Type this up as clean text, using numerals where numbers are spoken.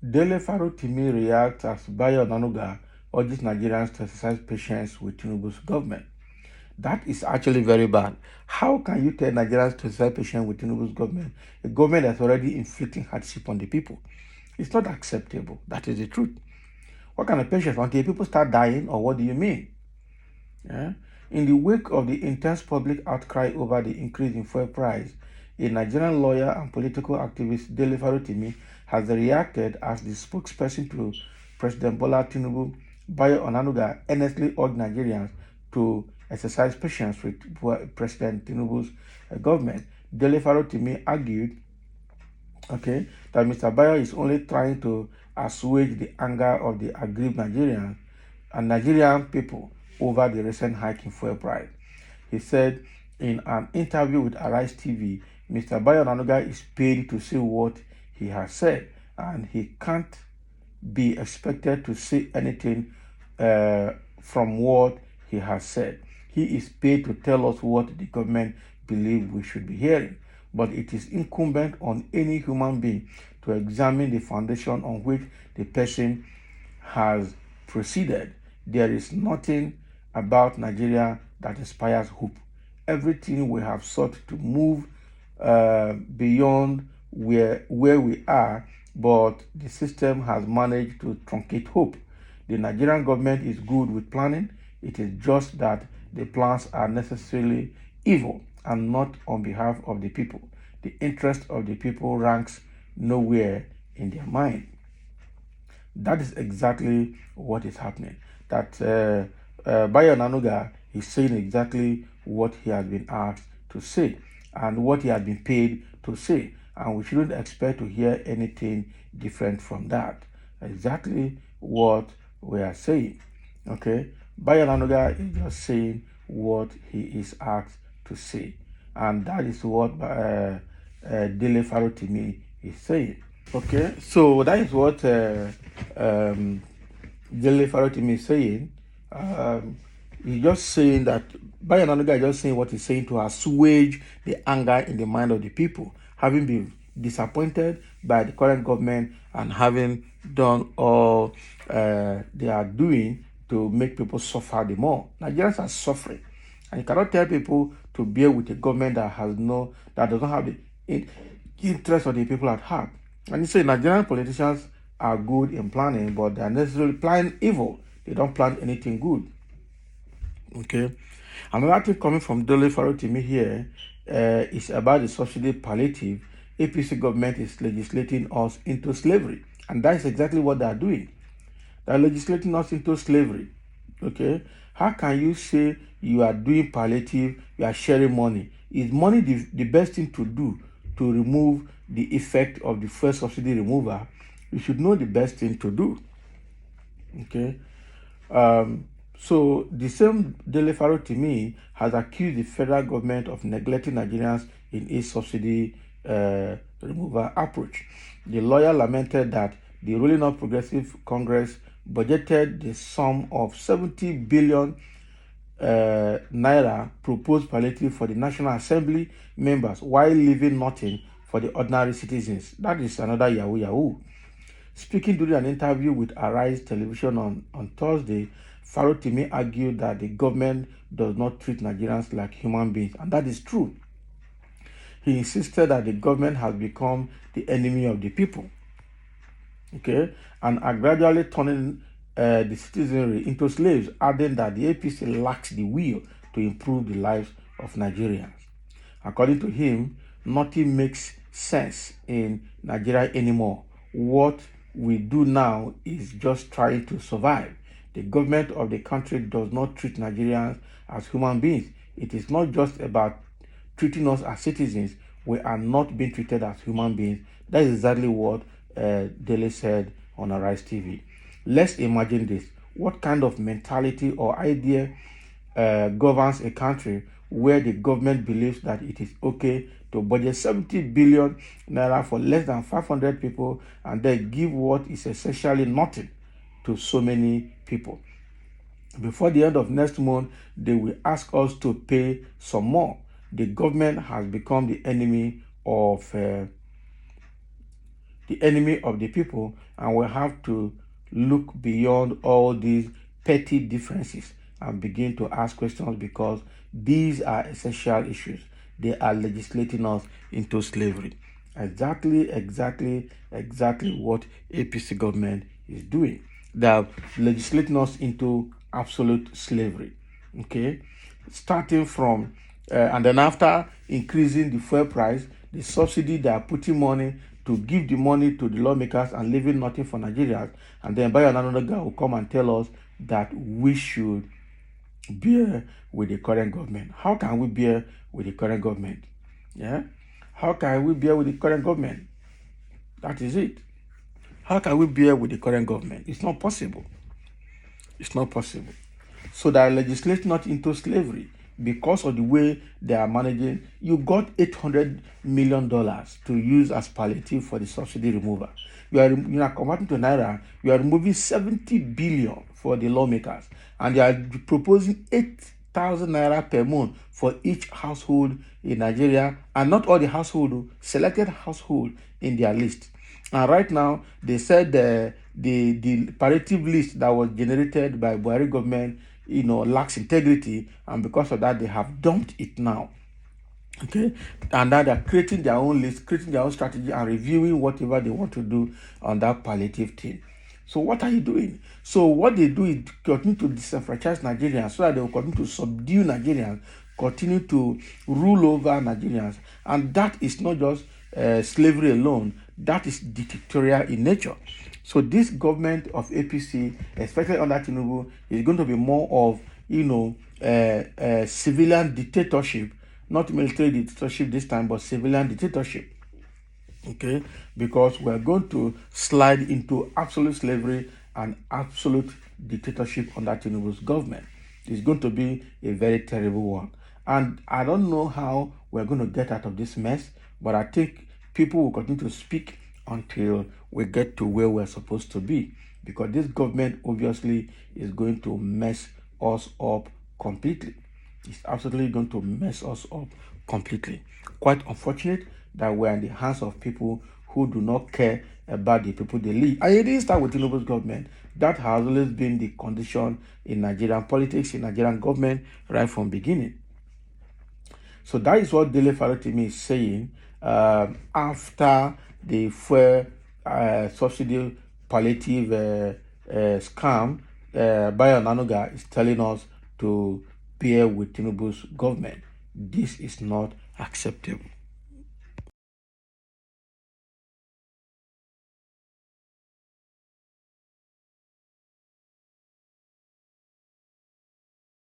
Dele Farotimi reacts as Onanuga urges Nigerians to exercise patience with Tinubu's government. That is actually very bad. How can you tell Nigerians to exercise patience with Tinubu's government, a government that's already inflicting hardship on the people? It's not acceptable. That is the truth. What kind of patience? Until people start dying, or what do you mean? Yeah? In the wake of the intense public outcry over the increase in fuel price, a Nigerian lawyer and political activist, Dele Farotimi, has reacted as the spokesperson to President Bola Tinubu. Onanuga earnestly urged Nigerians to exercise patience with President Tinubu's government. Dele Farotimi argued, that Mr. Bayo is only trying to assuage the anger of the aggrieved Nigerians and Nigerian people over the recent hike in fuel price. He said in an interview with Arise TV, Mr. Bayo Onanuga is paid to say what he has said, and he can't be expected to say anything from what he has said. He is paid to tell us what the government believes we should be hearing. But it is incumbent on any human being to examine the foundation on which the person has proceeded. There is nothing about Nigeria that inspires hope. Everything we have sought to move beyond where we are, but the system has managed to truncate hope. The Nigerian government is good with planning. It is just that the plans are necessarily evil and not on behalf of the people. The interest of the people ranks nowhere in their mind. That is exactly what is happening. That Bayo Onanuga is saying exactly what he has been asked to say and what he has been paid to say. And we shouldn't expect to hear anything different from that. Exactly what we are saying. Bayo Onanuga is just saying what he is asked to say. And that is what Dele Farotimi is saying. So that is what Dele Farotimi is saying. He's just saying that Bayo Onanuga is just saying what he's saying to assuage the anger in the mind of the people, having been disappointed by the current government and having done all they are doing to make people suffer the more. Nigerians are suffering, and you cannot tell people to bear with a government that does not have the interest of the people at heart. And you say Nigerian politicians are good in planning, but they are necessarily planning evil. They don't plan anything good. Another thing coming from Dele Farotimi here is about the subsidy palliative. APC government is legislating us into slavery, and that is exactly what they are doing. They are legislating us into slavery. How can you say you are doing palliative, you are sharing money? Is money the best thing to do to remove the effect of the first subsidy removal? You should know the best thing to do. So the same Dele Farotimi has accused the federal government of neglecting Nigerians in its subsidy removal approach. The lawyer lamented that the ruling of Progressive Congress budgeted the sum of 70 billion naira proposed palliative for the National Assembly members while leaving nothing for the ordinary citizens. That is another yahoo. Speaking during an interview with Arise Television on Thursday, Farotimi argued that the government does not treat Nigerians like human beings, and that is true. He insisted that the government has become the enemy of the people, and are gradually turning the citizenry into slaves, adding that the APC lacks the will to improve the lives of Nigerians. According to him, nothing makes sense in Nigeria anymore. What we do now is just trying to survive. The government of the country does not treat Nigerians as human beings. It is not just about treating us as citizens. We are not being treated as human beings. That is exactly what Dele said on Arise TV. Let's imagine this. What kind of mentality or idea governs a country where the government believes that it is okay to budget 70 billion naira for less than 500 people and then give what is essentially nothing to so many people? Before the end of next month, they will ask us to pay some more. the government has become the enemy of the people, and we have to look beyond all these petty differences and begin to ask questions, because these are essential issues. They are legislating us into slavery. Exactly what APC government is doing. They are legislating us into absolute slavery. Okay, starting from and then after increasing the fuel price, the subsidy, they are putting money to give the money to the lawmakers and leaving nothing for Nigerians. And then Onanuga will come and tell us that we should bear with the current government. How can we bear with the current government? Yeah? How can we bear with the current government? That is it. How can we bear with the current government? It's not possible. It's not possible. So they legislate not into slavery because of the way they are managing. You got $800 million to use as palliative for the subsidy removal. You are converting to naira. You are removing 70 billion for the lawmakers, and you are proposing 8,000 naira per month for each household in Nigeria, and not all the household, selected household in their list. And right now, they said the palliative list that was generated by Buhari government, lacks integrity, and because of that, they have dumped it now. Okay, and now they're creating their own list, creating their own strategy, and reviewing whatever they want to do on that palliative thing. So what are you doing? So what they do is continue to disenfranchise Nigerians so that they will continue to subdue Nigerians, continue to rule over Nigerians. And that is not just slavery alone, that is dictatorial in nature. So this government of APC, especially under Tinubu, is going to be more of, civilian dictatorship, not military dictatorship this time, but civilian dictatorship. Okay, because we're going to slide into absolute slavery and absolute dictatorship under Tinubu's government. It's going to be a very terrible one. And I don't know how we're going to get out of this mess, but I think people will continue to speak until we get to where we're supposed to be, because this government obviously is going to mess us up completely. It's absolutely going to mess us up completely. Quite unfortunate that we're in the hands of people who do not care about the people they lead. And it didn't start with Tinubu's government. That has always been the condition in Nigerian politics, in Nigerian government, right from beginning. So that is what Dele Farotimi is saying after the fuel subsidy palliative scam. Onanuga is telling us to bear with Tinubu's government. This is not acceptable.